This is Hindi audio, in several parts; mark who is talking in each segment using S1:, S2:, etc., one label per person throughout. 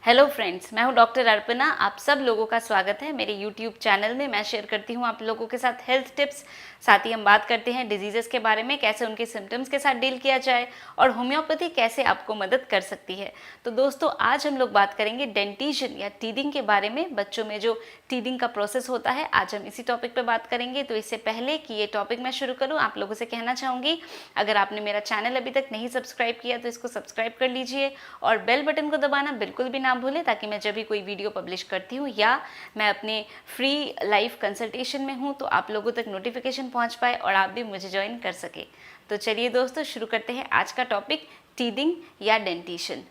S1: हेलो फ्रेंड्स, मैं हूं डॉक्टर अर्पणा। आप सब लोगों का स्वागत है मेरे यूट्यूब चैनल में। मैं शेयर करती हूं आप लोगों के साथ हेल्थ टिप्स, साथ ही हम बात करते हैं डिजीजेस के बारे में, कैसे उनके सिम्टम्स के साथ डील किया जाए और होम्योपैथी कैसे आपको मदद कर सकती है। तो दोस्तों, आज हम लोग बात करेंगे डेंटिशन या टीदिंग के बारे में। बच्चों में जो टीदिंग का प्रोसेस होता है, आज हम इसी टॉपिक पर बात करेंगे। तो इससे पहले कि ये टॉपिक मैं शुरू करूँ, आप लोगों से कहना चाहूँगी, अगर आपने मेरा चैनल अभी तक नहीं सब्सक्राइब किया तो इसको सब्सक्राइब कर लीजिए और बेल बटन को दबाना बिल्कुल भी ना भूलें, ताकि मैं जब भी कोई वीडियो पब्लिश करती हूँ या मैं अपने फ्री लाइव कंसल्टेशन में हूँ तो आप लोगों तक नोटिफिकेशन पहुँच पाए और आप भी मुझे ज्वाइन कर सके। तो चलिए दोस्तों, शुरू करते हैं आज का टॉपिक, टीदिंग या डेंटिशन।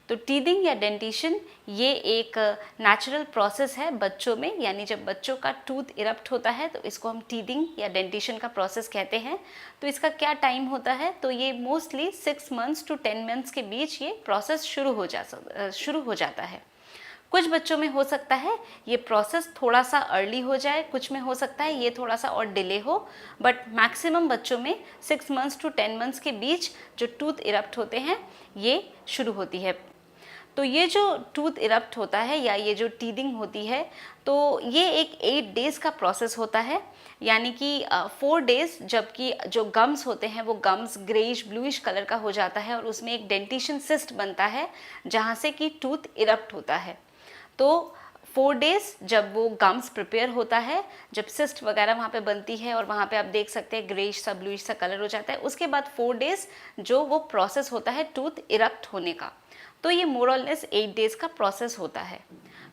S1: तो टीदिंग या डेंटिशन ये एक नेचुरल प्रोसेस है बच्चों में, यानी जब बच्चों का टूथ इरप्ट होता है तो इसको हम टीदिंग या डेंटिशन का प्रोसेस कहते हैं। तो इसका क्या टाइम होता है, तो ये मोस्टली 6 मंथ्स टू 10 मंथ्स के बीच ये प्रोसेस शुरू हो जाता है। कुछ बच्चों में हो सकता है ये प्रोसेस थोड़ा सा अर्ली हो जाए, कुछ में हो सकता है ये थोड़ा सा और डिले हो, बट मैक्सिमम बच्चों में 6 मंथ्स टू 10 मंथ्स के बीच जो टूथ इरप्ट होते हैं ये शुरू होती है। तो ये जो टूथ इरप्ट होता है या ये जो टीदिंग होती है, तो ये एक 8 डेज़ का प्रोसेस होता है, यानी कि 4 डेज़, जबकि जो गम्स होते हैं वो गम्स ग्रेइश ब्लूइश कलर का हो जाता है और उसमें एक डेंटिशन सिस्ट बनता है जहाँ से कि टूथ इरप्ट होता है। तो 4 डेज़ जब वो गम्स प्रिपेयर होता है, जब सिस्ट वगैरह वहाँ पे बनती है और वहाँ पे आप देख सकते हैं ग्रेइश सा ब्लूइश सा कलर हो जाता है, उसके बाद 4 डेज़ जो वो प्रोसेस होता है टूथ इरप्ट होने का। तो ये मोर और लेस 8 डेज़ का प्रोसेस होता है।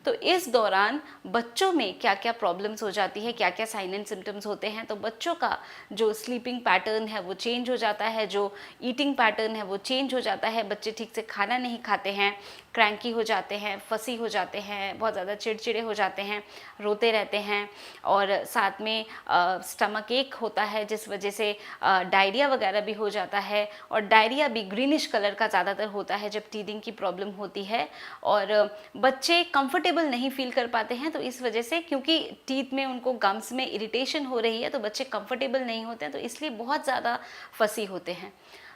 S1: तो इस दौरान बच्चों में क्या क्या प्रॉब्लम्स हो जाती है, क्या क्या साइन एंड सिम्टम्स होते हैं, तो बच्चों का जो स्लीपिंग पैटर्न है वो चेंज हो जाता है, जो ईटिंग पैटर्न है वो चेंज हो जाता है, बच्चे ठीक से खाना नहीं खाते हैं, क्रैंकी हो जाते हैं, फसी हो जाते हैं, बहुत ज़्यादा चिड़चिड़े हो जाते हैं, रोते रहते हैं, और साथ में स्टमक एक होता है जिस वजह से डायरिया वगैरह भी हो जाता है, और डायरिया भी ग्रीनिश कलर का ज़्यादातर होता है जब टीदिंग की प्रॉब्लम होती है। और बच्चे कंफर्टेबल नहीं फील कर पाते हैं, तो इस वजह से, क्योंकि टीथ में उनको गम्स में इरिटेशन हो रही है, तो बच्चे कंफर्टेबल नहीं होते हैं, तो इसलिए बहुत ज़्यादा फसी होते हैं।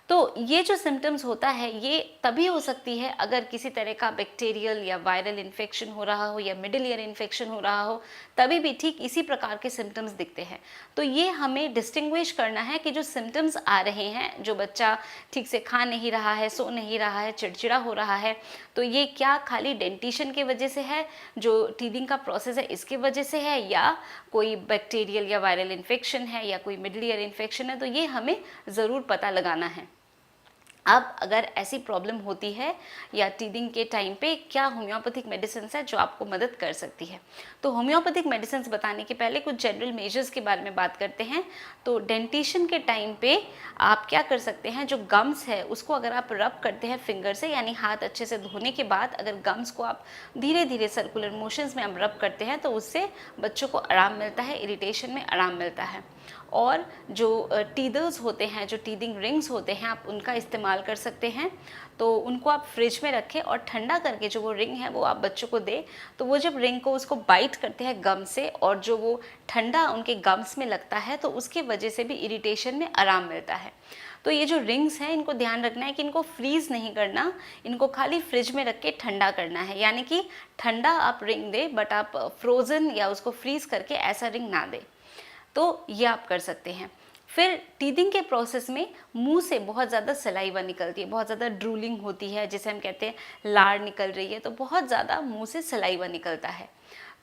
S1: तो ये जो सिम्टम्स होता है ये तभी हो सकती है अगर किसी तरह का बैक्टीरियल या वायरल इन्फेक्शन हो रहा हो या मिडिल ईयर इन्फेक्शन हो रहा हो, तभी भी ठीक इसी प्रकार के सिम्टम्स दिखते हैं। तो ये हमें डिस्टिंग्विश करना है कि जो सिम्टम्स आ रहे हैं, जो बच्चा ठीक से खा नहीं रहा है, सो नहीं रहा है, चिड़चिड़ा हो रहा है, तो ये क्या खाली डेंटिशन की वजह से है, जो टीदिंग का प्रोसेस है इसकी वजह से है, या कोई बैक्टीरियल या वायरल इन्फेक्शन है, या कोई मिडिल ईयर इन्फेक्शन है, तो ये हमें ज़रूर पता लगाना है। अब अगर ऐसी प्रॉब्लम होती है या टीदिंग के टाइम पे, क्या होम्योपैथिक मेडिसिन है जो आपको मदद कर सकती है। तो होम्योपैथिक मेडिसिन बताने के पहले कुछ जनरल मेजर्स के बारे में बात करते हैं। तो डेंटिशन के टाइम पे आप क्या कर सकते हैं, जो गम्स है उसको अगर आप रब करते हैं फिंगर से, यानी हाथ अच्छे से धोने के बाद अगर गम्स को आप धीरे धीरे सर्कुलर मोशंस में आप रब करते हैं, तो उससे बच्चों को आराम मिलता है, इरिटेशन में आराम मिलता है। और जो टीदर्स होते हैं, जो टीदिंग रिंग्स होते हैं, आप उनका इस्तेमाल कर सकते हैं। तो उनको आप फ्रिज में रखें और ठंडा करके जो वो रिंग है वो आप बच्चों को दें। तो वो जब रिंग को उसको बाइट करते हैं गम से, और जो वो ठंडा उनके गम्स में लगता है, तो उसकी वजह से भी इरिटेशन में आराम मिलता है। तो ये जो रिंग्स हैं, इनको ध्यान रखना है कि इनको फ्रीज़ नहीं करना, इनको खाली फ्रिज में रख के ठंडा करना है, यानी कि ठंडा आप रिंग दें, बट आप फ्रोज़न या उसको फ्रीज़ करके ऐसा रिंग ना दें। तो ये आप कर सकते हैं। फिर टीदिंग के प्रोसेस में मुंह से बहुत ज़्यादा सलाइवा निकलती है, बहुत ज़्यादा ड्रूलिंग होती है, जिसे हम कहते हैं लार निकल रही है, तो बहुत ज़्यादा मुंह से सलाइवा निकलता है।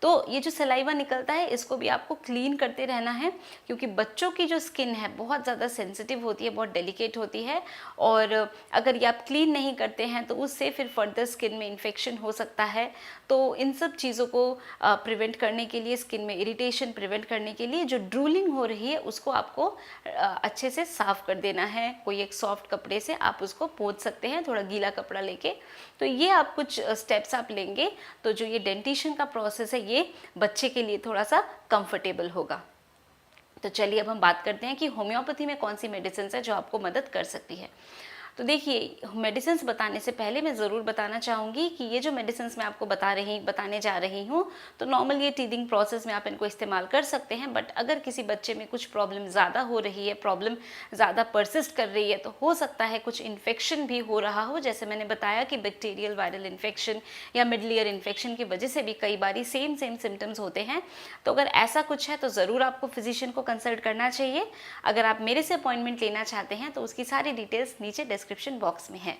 S1: तो ये जो सलाइवा निकलता है इसको भी आपको क्लीन करते रहना है, क्योंकि बच्चों की जो स्किन है बहुत ज़्यादा सेंसिटिव होती है, बहुत डेलिकेट होती है, और अगर ये आप क्लीन नहीं करते हैं तो उससे फिर फर्दर स्किन में इन्फेक्शन हो सकता है। तो इन सब चीज़ों को प्रिवेंट करने के लिए, स्किन में इरिटेशन प्रिवेंट करने के लिए, जो ड्रूलिंग हो रही है उसको आपको अच्छे से साफ़ कर देना है। कोई एक सॉफ्ट कपड़े से आप उसको पोंछ सकते हैं, थोड़ा गीला कपड़ा लेके। तो ये आप कुछ स्टेप्स आप लेंगे तो जो ये डेंटिशन का प्रोसेस है ये बच्चे के लिए थोड़ा सा कंफर्टेबल होगा। तो चलिए अब हम बात करते हैं कि होम्योपैथी में कौन सी मेडिसिन है जो आपको मदद कर सकती है। तो देखिए मेडिसिन बताने से पहले मैं ज़रूर बताना चाहूँगी कि ये जो मेडिसिन मैं आपको बताने जा रही हूँ, तो नॉर्मल ये टीदिंग प्रोसेस में आप इनको इस्तेमाल कर सकते हैं। बट अगर किसी बच्चे में कुछ प्रॉब्लम ज़्यादा हो रही है, प्रॉब्लम ज़्यादा परसिस्ट कर रही है, तो हो सकता है कुछ इन्फेक्शन भी हो रहा हो। जैसे मैंने बताया कि बैक्टीरियल वायरल इन्फेक्शन या मिडल ईयर इन्फेक्शन की वजह से भी कई बारी सेम सिम्टम्स होते हैं। तो अगर ऐसा कुछ है तो ज़रूर आपको फिजिशियन को कंसल्ट करना चाहिए। अगर आप मेरे से अपॉइंटमेंट लेना चाहते हैं तो उसकी सारी डिटेल्स नीचे डिस्क्रिप्शन बॉक्स में है।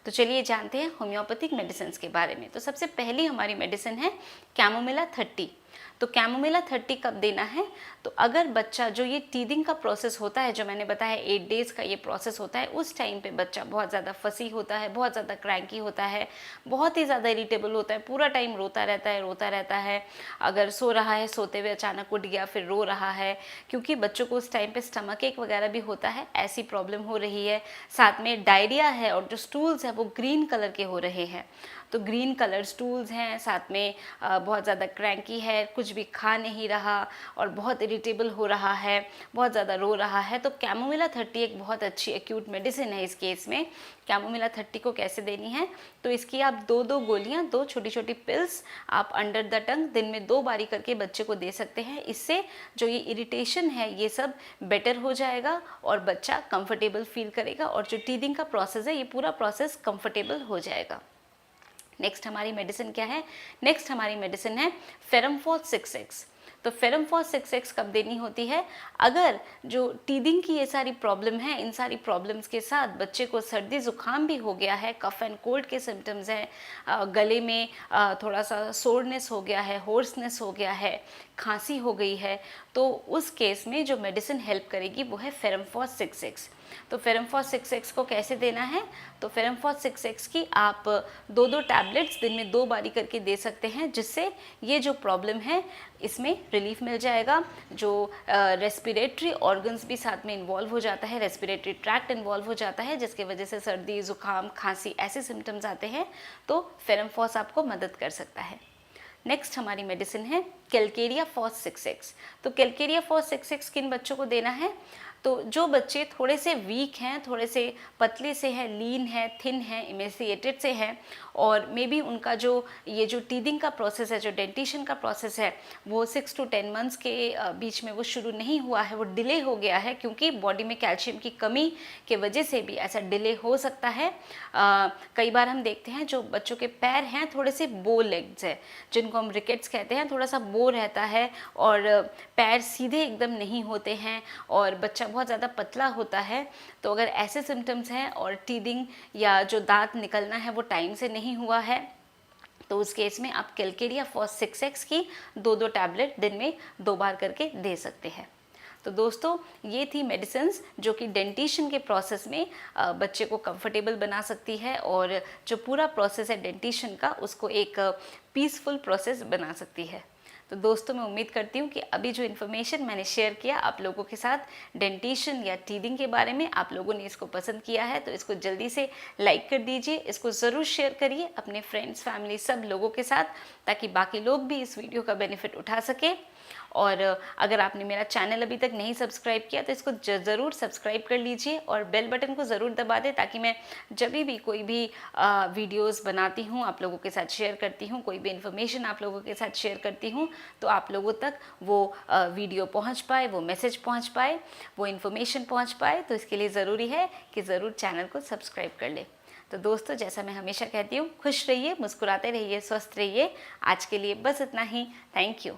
S1: तो चलिए जानते हैं होम्योपैथिक मेडिसिन के बारे में। तो सबसे पहली हमारी मेडिसिन है कैमोमिला 30। तो कैमोमिला 30 कब देना है? तो अगर बच्चा जो ये टीदिंग का प्रोसेस होता है, जो मैंने बताया 8 डेज़ का ये प्रोसेस होता है, उस टाइम पे बच्चा बहुत ज़्यादा फसी होता है, बहुत ज़्यादा क्रैंकी होता है, बहुत ही ज़्यादा इरिटेबल होता है, पूरा टाइम रोता रहता है। अगर सो रहा है, सोते हुए अचानक उठ गया, फिर रो रहा है, क्योंकि बच्चों को उस टाइम पे स्टमक एक वगैरह भी होता है, ऐसी प्रॉब्लम हो रही है। साथ में डायरिया है और जो स्टूल्स है वो ग्रीन कलर के हो रहे हैं। तो ग्रीन कलर स्टूल्स हैं, साथ में बहुत ज़्यादा क्रैंकी है, कुछ भी खा नहीं रहा और बहुत इरिटेबल हो रहा है, बहुत ज़्यादा रो रहा है, तो कैमोमिला 30 एक बहुत अच्छी एक्यूट मेडिसिन है। इस केस में कैमोमिला 30 को कैसे देनी है? तो इसकी आप 2 गोलियां, 2 छोटी पिल्स आप अंडर द टंग दिन में 2 बारी करके बच्चे को दे सकते हैं। इससे जो ये इरिटेशन है ये सब बेटर हो जाएगा और बच्चा कंफर्टेबल फील करेगा और जो टीदिंग का प्रोसेस है ये पूरा प्रोसेस कंफर्टेबल हो जाएगा। नेक्स्ट हमारी मेडिसिन क्या है? नेक्स्ट हमारी मेडिसिन है फेरमफॉस 6X। तो फेरमफॉस 6X कब देनी होती है? अगर जो टीदिंग की ये सारी प्रॉब्लम है, इन सारी प्रॉब्लम्स के साथ बच्चे को सर्दी जुकाम भी हो गया है, कफ एंड कोल्ड के सिम्टम्स हैं, गले में थोड़ा सा सोरनेस हो गया है, होर्सनेस हो गया है, खांसी हो गई है, तो उस केस में जो मेडिसिन हेल्प करेगी वो है फेरमफॉस 6X। तो फेरमफॉस 6X को कैसे देना है? तो फेरमफॉस 6X की आप 2 टैबलेट्स दिन में 2 बारी करके दे सकते हैं, जिससे ये जो प्रॉब्लम है इसमें रिलीफ मिल जाएगा। जो रेस्पिरेटरी ऑर्गन्स भी साथ में इन्वॉल्व हो जाता है, रेस्पिरेटरी ट्रैक्ट इन्वॉल्व हो जाता है, जिसके वजह से सर्दी जुकाम खांसी ऐसे सिम्टम्स आते हैं, तो फेरमफॉस आपको मदद कर सकता है। नेक्स्ट हमारी मेडिसिन है कैलकेरिया फॉस 6X। तो कैलकेरिया फॉस 6X किन बच्चों को देना है? तो जो बच्चे थोड़े से वीक हैं, थोड़े से पतले से हैं, लीन हैं, थिन हैं, इमेसिएटेड से हैं, और मे बी उनका जो ये जो टीदिंग का प्रोसेस है, जो डेंटिशन का प्रोसेस है, वो 6 to 10 मंथ्स के बीच में वो शुरू नहीं हुआ है, वो डिले हो गया है, क्योंकि बॉडी में कैल्शियम की कमी के वजह से भी ऐसा डिले हो सकता है। कई बार हम देखते हैं जो बच्चों के पैर हैं थोड़े से बो लेग्स है, जिनको हम रिकेट्स कहते हैं, थोड़ा सा बो रहता है और पैर सीधे एकदम नहीं होते हैं और बच्चा बहुत ज़्यादा पतला होता है। तो अगर ऐसे सिम्टम्स हैं और टीदिंग या जो दांत निकलना है वो टाइम से नहीं हुआ है, तो उस केस में आप कैलकेरिया फॉस 6X की 2 टैबलेट दिन में 2 बार करके दे सकते हैं। तो दोस्तों ये थी मेडिसिन्स जो कि डेंटिशन के प्रोसेस में बच्चे को कंफर्टेबल बना सकती है और जो पूरा प्रोसेस है डेंटिशन का उसको एक पीसफुल प्रोसेस बना सकती है। तो दोस्तों मैं उम्मीद करती हूँ कि अभी जो इन्फॉर्मेशन मैंने शेयर किया आप लोगों के साथ डेंटिशन या टीदिंग के बारे में, आप लोगों ने इसको पसंद किया है, तो इसको जल्दी से लाइक कर दीजिए, इसको ज़रूर शेयर करिए अपने फ्रेंड्स, फैमिली, सब लोगों के साथ, ताकि बाकी लोग भी इस वीडियो का बेनिफिट उठा सके। और अगर आपने मेरा चैनल अभी तक नहीं सब्सक्राइब किया तो इसको ज़रूर सब्सक्राइब कर लीजिए और बेल बटन को ज़रूर दबा दें, ताकि मैं जब भी कोई भी वीडियोस बनाती हूँ, आप लोगों के साथ शेयर करती हूँ, कोई भी इन्फॉर्मेशन आप लोगों के साथ शेयर करती हूँ, तो आप लोगों तक वो वीडियो पहुँच पाए, वो मैसेज पहुँच पाए, वो इन्फॉर्मेशन पहुँच पाए। तो इसके लिए ज़रूरी है कि ज़रूर चैनल को सब्सक्राइब कर ले। तो दोस्तों जैसा मैं हमेशा कहती हूँ, खुश रहिए, मुस्कुराते रहिए, स्वस्थ रहिए। आज के लिए बस इतना ही। Thank you.